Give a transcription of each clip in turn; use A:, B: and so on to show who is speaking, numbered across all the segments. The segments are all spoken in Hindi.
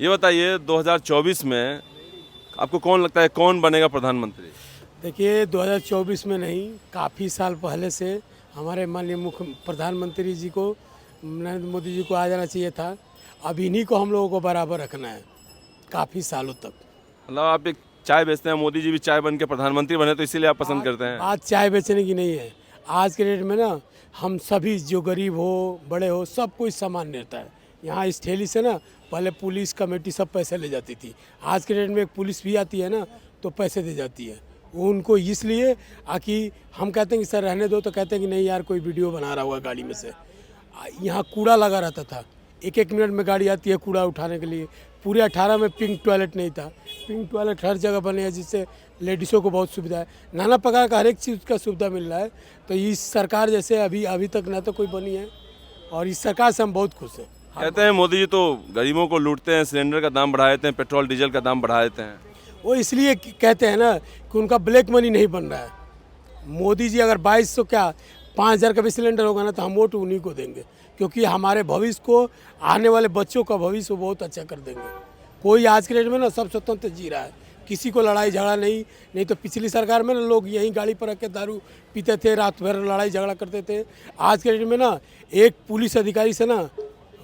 A: ये बताइए 2024 में आपको कौन लगता है कौन बनेगा प्रधानमंत्री?
B: देखिए 2024 में नहीं, काफ़ी साल पहले से हमारे माननीय मुख्य प्रधानमंत्री जी को, नरेंद्र मोदी जी को आ जाना चाहिए था। अब इन्हीं को हम लोगों को बराबर रखना है काफ़ी सालों तक।
A: मतलब आप एक चाय बेचते हैं, मोदी जी भी चाय बन के प्रधानमंत्री बने तो इसीलिए आप पसंद करते हैं?
B: बात चाय बेचने की नहीं है। आज के डेट में ना हम सभी, जो गरीब हो बड़े हो, सब कोई समान रहता है। यहाँ इस ठेली से ना पहले पुलिस कमेटी सब पैसे ले जाती थी। आज के डेट में एक पुलिस भी आती है ना तो पैसे दे जाती है। वो उनको इसलिए कि हम कहते हैं कि सर रहने दो, तो कहते हैं कि नहीं यार कोई वीडियो बना रहा हुआ गाड़ी में से। यहाँ कूड़ा लगा रहता था, एक एक मिनट में गाड़ी आती है कूड़ा उठाने के लिए। पूरे 18 में पिंक टॉयलेट नहीं था। पिंक टॉयलेट हर जगह बने हैं, जिससे लेडीज़ों को बहुत सुविधा है। नाना प्रकार का हर एक चीज़ का सुविधा मिल रहा है। तो इस सरकार जैसे अभी तक ना तो कोई बनी है, और इस सरकार से हम बहुत खुश हैं।
A: कहते हैं मोदी जी तो गरीबों को लूटते हैं, सिलेंडर का दाम बढ़ा देते हैं, पेट्रोल डीजल का दाम बढ़ा देते हैं।
B: वो इसलिए कहते हैं ना कि उनका ब्लैक मनी नहीं बन रहा है। मोदी जी अगर 2200 क्या 5000 का भी सिलेंडर होगा ना तो हम वोट उन्हीं को देंगे, क्योंकि हमारे भविष्य को, आने वाले बच्चों का भविष्य बहुत अच्छा कर देंगे। कोई आज के डेट में ना सब स्वतंत्र जी रहा है, किसी को लड़ाई झगड़ा नहीं तो पिछली सरकार में ना लोग यहीं गाड़ी पर रख के दारू पीते थे, रात भर लड़ाई झगड़ा करते थे। आज के डेट में ना एक पुलिस अधिकारी से ना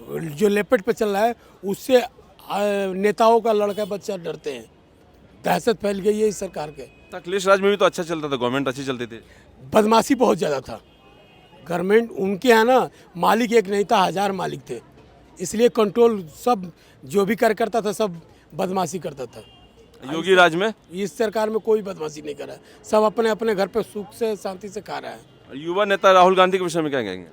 B: जो लेपेट पे चल रहा है, उससे नेताओं का लड़का बच्चा डरते हैं। दहशत फैल गई है इस सरकार के।
A: अखिलेश राज में भी तो अच्छा चलता था, गवर्नमेंट अच्छी चलती थी।
B: बदमाशी बहुत ज़्यादा था गवर्नमेंट उनके यहाँ ना, मालिक एक नहीं था, 1000 मालिक थे। इसलिए कंट्रोल सब जो भी कर करता था सब बदमाशी करता था।
A: योगी राज में?
B: इस सरकार में कोई बदमाशी नहीं कर रहा है, सब अपने अपने घर पे सुख से शांति से खा रहा है।
A: युवा नेता राहुल गांधी के विषय में क्या कहेंगे?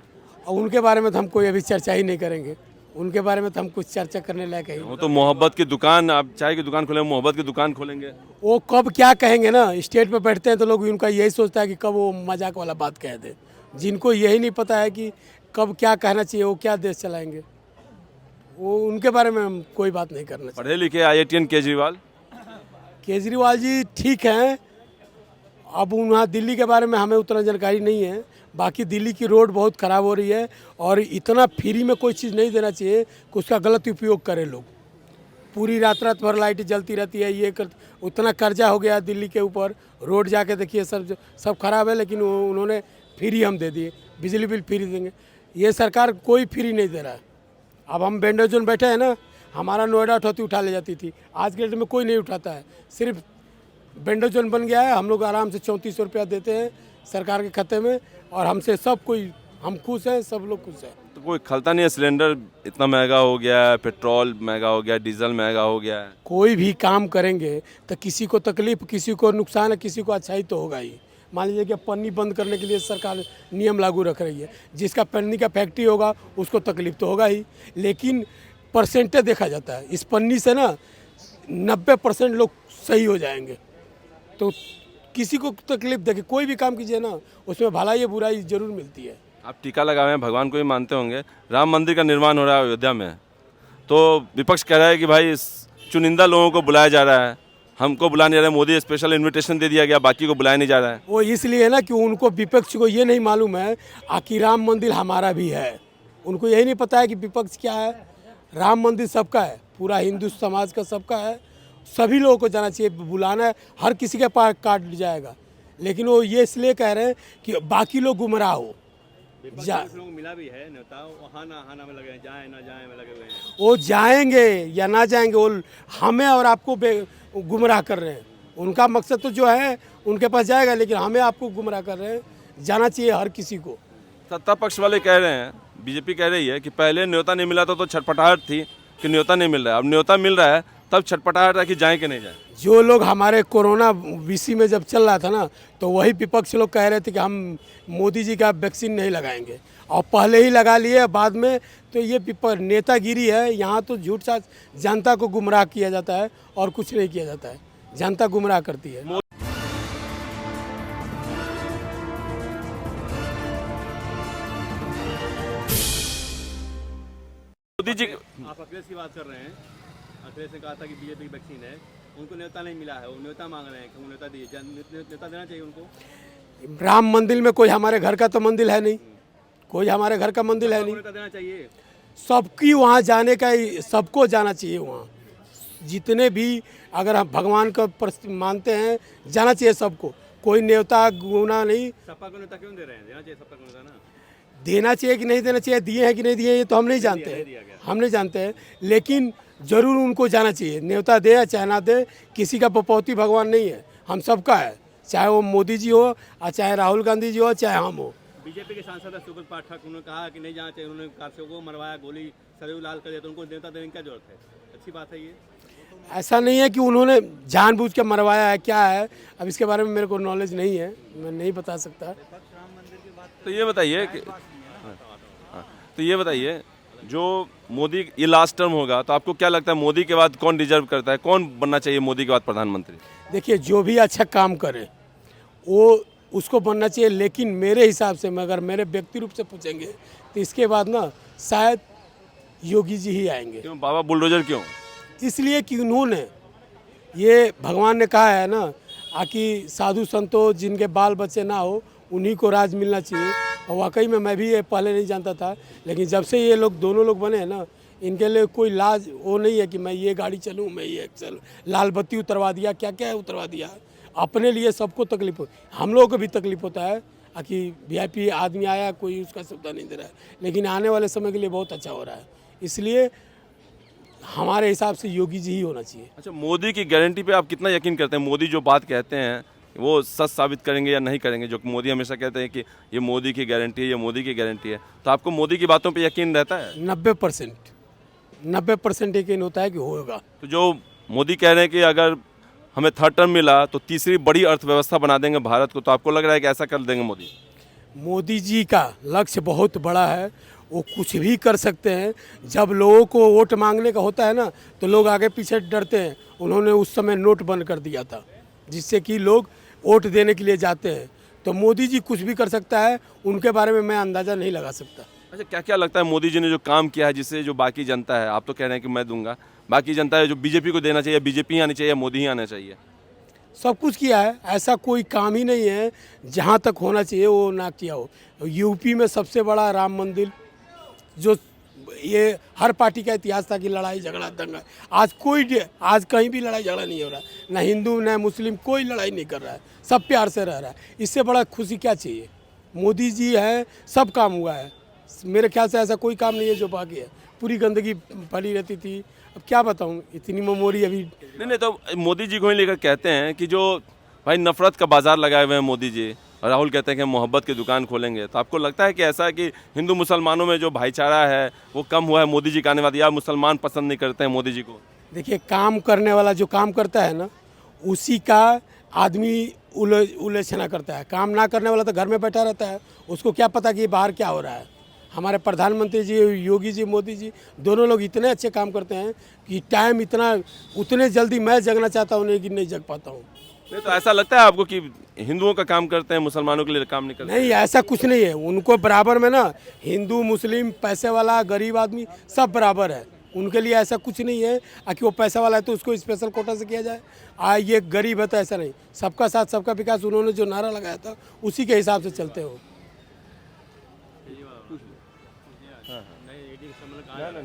B: और उनके बारे में तो हम कोई अभी चर्चा ही नहीं करेंगे। उनके बारे में तो हम कुछ चर्चा करने लायक है।
A: वो तो मोहब्बत की दुकान, आप चाय की दुकान खोलेंगे, मोहब्बत की दुकान खोलेंगे।
B: वो कब क्या कहेंगे ना, स्टेज पे बैठते हैं तो लोग उनका यही सोचता है कि कब वो मजाक वाला बात कह दे। जिनको यही नहीं पता है कि कब क्या कहना चाहिए, वो क्या देश चलाएंगे, वो उनके बारे में हम कोई बात नहीं करना चाहिए।
A: पढ़े लिखे IITN
B: केजरीवाल जी ठीक हैं। अब वहाँ दिल्ली के बारे में हमें उतना जानकारी नहीं है। बाकी दिल्ली की रोड बहुत ख़राब हो रही है, और इतना फ्री में कोई चीज़ नहीं देना चाहिए कि उसका गलत उपयोग करें लोग। पूरी रात भर लाइट जलती रहती है, ये उतना कर्जा हो गया दिल्ली के ऊपर। रोड जाके देखिए सब खराब है, लेकिन उन्होंने फ्री हम दे दिए, बिजली बिल फ्री देंगे। ये सरकार कोई फ्री नहीं दे रहा है। अब हम वेंडर जोन बैठे हैं ना, हमारा नोएडा उठाती उठा ले जाती थी, आज के डेट में कोई नहीं उठाता है। सिर्फ वेंडर जोन बन गया है, हम लोग आराम से 3400 रुपया देते हैं सरकार के खाते में, और हमसे सब कोई, हम खुश हैं, सब लोग खुश हैं।
A: तो कोई खलता नहीं है? सिलेंडर इतना महंगा हो गया है, पेट्रोल महंगा हो गया है, डीजल महंगा हो गया है।
B: कोई भी काम करेंगे तो किसी को तकलीफ, किसी को नुकसान है, किसी को अच्छाई तो होगा ही। मान लीजिए कि पन्नी बंद करने के लिए सरकार नियम लागू रख रही है, जिसका पन्नी का फैक्ट्री होगा उसको तकलीफ तो होगा ही, लेकिन परसेंटेज देखा जाता है। इस पन्नी से ना 90% लोग सही हो जाएंगे। तो किसी को तकलीफ, देखिए कोई भी काम कीजिए ना, उसमें भलाई या बुराई जरूर मिलती है।
A: आप टीका लगाए हैं, भगवान को भी मानते होंगे। राम मंदिर का निर्माण हो रहा है अयोध्या में, तो विपक्ष कह रहा है कि भाई चुनिंदा लोगों को बुलाया जा रहा है, हमको बुला नहीं रहा है। मोदी स्पेशल इन्विटेशन दे दिया गया, बाकी को बुलाया नहीं जा रहा है।
B: वो इसलिए है ना कि उनको, विपक्ष को ये नहीं मालूम है कि राम मंदिर हमारा भी है। उनको यही नहीं पता है कि विपक्ष क्या है। राम मंदिर सबका है, पूरा हिंदू समाज का सबका है, सभी लोगों को जाना चाहिए। बुलाना है, हर किसी के पास काट जाएगा, लेकिन वो ये इसलिए कह रहे हैं कि बाकी लोग गुमराह हो।
C: लोग मिला भी है नेता, वहाँ ना में लगे हैं, जाए ना जाए में लगे हुए हैं।
B: वो जाएंगे या ना जाएंगे, वो हमें और आपको गुमराह कर रहे हैं। उनका मकसद तो जो है उनके पास जाएगा, लेकिन हमें आपको गुमराह कर रहे हैं। जाना चाहिए हर किसी को।
A: सत्ता पक्ष वाले कह रहे हैं, बीजेपी कह रही है कि पहले न्योता नहीं मिला था तो छटपटाहट थी कि न्योता नहीं मिल रहा है, अब न्योता मिल रहा है तब छटपटाहट है कि जाए कि नहीं जाए।
B: जो लोग हमारे कोरोना VC में जब चल रहा था ना, तो वही विपक्ष लोग कह रहे थे कि हम मोदी जी का वैक्सीन नहीं लगाएंगे, और पहले ही लगा लिए बाद में। तो ये नेतागिरी है। यहाँ तो झूठ साच जनता को गुमराह किया जाता है और कुछ नहीं किया जाता है, जनता गुमराह करती है।
A: मोदी जी
C: आप अखिलेश की बात कर रहे हैं। अखिलेश ने कहा था कि बीजेपी की वैक्सीन है, उनको न्योता नहीं मिला है, वो न्योता मांग रहे हैं कि वो न्योता दिए, न्योता देना चाहिए उनको।
B: राम मंदिर में कोई हमारे घर का तो मंदिर है नहीं, कोई हमारे घर का मंदिर है नहीं।
C: न्योता देना चाहिए।
B: सबकी वहाँ जाने का, सबको जाना चाहिए वहाँ। जितने भी अगर हम भगवान का मानते हैं जाना चाहिए सबको, कोई न्योता गुना नहीं।
C: सपा को नेता क्यों दे रहे हैं? देना चाहिए सपा को नेता ना।
B: देना चाहिए कि नहीं देना चाहिए, दिए हैं कि नहीं दिए ये तो हम नहीं जानते
C: दिया
B: हैं,
C: गया।
B: हम नहीं जानते हैं, लेकिन जरूर उनको जाना चाहिए। न्योता दे या चाहे ना दे, किसी का पपौती भगवान नहीं है, हम सबका है, चाहे वो मोदी जी हो और चाहे राहुल गांधी जी हो, चाहे हम हो।
C: बीजेपी के सांसद सुब्रत पाठक उन्होंने कहा कि नहीं जाना चाहिए, उन्होंने कारसेवकों को मरवाया, गोली सरयू लाल कर दिया, तो उनको नेता देने की क्या जरूरत है? अच्छी बात है ये।
B: ऐसा नहीं है कि उन्होंने जानबूझ के मरवाया है, क्या है अब इसके बारे में मेरे को नॉलेज नहीं है, मैं नहीं बता सकता।
A: तो ये बताइए कि हाँ, तो ये बताइए जो मोदी ये लास्ट टर्म होगा तो आपको क्या लगता है मोदी के बाद कौन डिजर्व करता है, कौन बनना चाहिए मोदी के बाद प्रधानमंत्री?
B: देखिए जो भी अच्छा काम करे वो उसको बनना चाहिए, लेकिन मेरे हिसाब से अगर मेरे व्यक्ति रूप से पूछेंगे तो इसके बाद ना शायद योगी जी ही आएंगे।
A: क्यों बाबा बुलडोजर क्यों?
B: इसलिए कि उन्होंने ये भगवान ने कहा है ना आकि साधु संतों जिनके बाल बच्चे ना हो उन्हीं को राज मिलना चाहिए, और वाकई में मैं भी ये पहले नहीं जानता था, लेकिन जब से ये लोग दोनों लोग बने हैं ना इनके लिए कोई लाज वो नहीं है कि मैं ये गाड़ी चलूँ, मैं ये चलूँ, लाल बत्ती उतरवा दिया, क्या क्या उतरवा दिया। अपने लिए सबको तकलीफ हो, हम लोगों को भी तकलीफ होता है कि वीआईपी आदमी आया कोई उसका सुविधा नहीं दे रहा है, लेकिन आने वाले समय के लिए बहुत अच्छा हो रहा है, इसलिए हमारे हिसाब से योगी जी ही होना चाहिए।
A: अच्छा, मोदी की गारंटी पे आप कितना यकीन करते हैं? मोदी जो बात कहते हैं वो सच साबित करेंगे या नहीं करेंगे? जो मोदी हमेशा कहते हैं कि ये मोदी की गारंटी है, ये मोदी की गारंटी है, तो आपको मोदी की बातों पे यकीन रहता है?
B: 90% यकीन होता है कि होगा।
A: तो जो मोदी कह रहे हैं कि अगर हमें थर्ड टर्म मिला तो तीसरी बड़ी अर्थव्यवस्था बना देंगे भारत को, तो आपको लग रहा है कि ऐसा कर देंगे मोदी?
B: मोदी जी का लक्ष्य बहुत बड़ा है, वो कुछ भी कर सकते हैं। जब लोगों को वोट मांगने का होता है ना तो लोग आगे पीछे डरते हैं, उन्होंने उस समय नोट बंद कर दिया था जिससे कि लोग वोट देने के लिए जाते हैं, तो मोदी जी कुछ भी कर सकता है, उनके बारे में मैं अंदाज़ा नहीं लगा सकता।
A: अच्छा, क्या क्या लगता है मोदी जी ने जो काम किया है जिससे जो बाकी जनता है, आप तो कह रहे हैं कि मैं दूंगा, बाकी जनता है जो बीजेपी को देना चाहिए, बीजेपी ही आनी चाहिए, मोदी ही आना चाहिए?
B: सब कुछ किया है, ऐसा कोई काम ही नहीं है जहाँ तक होना चाहिए वो ना किया हो। यूपी में सबसे बड़ा राम मंदिर, जो ये हर पार्टी का इतिहास था कि लड़ाई झगड़ा दंगा, आज कहीं भी लड़ाई झगड़ा नहीं हो रहा है, ना हिंदू ना मुस्लिम कोई लड़ाई नहीं कर रहा है, सब प्यार से रह रहा है, इससे बड़ा खुशी क्या चाहिए? मोदी जी है, सब काम हुआ है, मेरे ख्याल से ऐसा कोई काम नहीं है जो बाकी है। पूरी गंदगी फैली रहती थी, अब क्या बताऊं, इतनी मेमोरी अभी
A: नहीं, तो मोदी जी को ही लेकर कहते हैं कि जो भाई नफरत का बाजार लगाए हुए हैं मोदी जी, और राहुल कहते हैं कि मोहब्बत की दुकान खोलेंगे, तो आपको लगता है कि ऐसा है कि हिंदू मुसलमानों में जो भाईचारा है वो कम हुआ है मोदी जी के आने बाद, या मुसलमान पसंद नहीं करते हैं मोदी जी को?
B: देखिए काम करने वाला जो काम करता है ना उसी का आदमी उलझना करता है, काम ना करने वाला तो घर में बैठा रहता है, उसको क्या पता कि बाहर क्या हो रहा है। हमारे प्रधानमंत्री जी योगी जी मोदी जी दोनों लोग इतने अच्छे काम करते हैं कि टाइम उतने जल्दी मैं जगना चाहता हूँ लेकिन नहीं जग पाता हूँ।
A: नहीं, तो ऐसा लगता है आपको कि हिंदुओं का काम करते हैं, मुसलमानों के लिए काम नहीं करते?
B: नहीं, ऐसा कुछ नहीं है, उनको बराबर में ना हिंदू मुस्लिम पैसे वाला गरीब आदमी सब बराबर है, उनके लिए ऐसा कुछ नहीं है कि वो पैसा वाला है तो उसको स्पेशल कोटा से किया जाए, ये गरीब है तो ऐसा नहीं। सबका साथ सबका विकास उन्होंने जो नारा लगाया था उसी के हिसाब से चलते हो।
C: नहीं,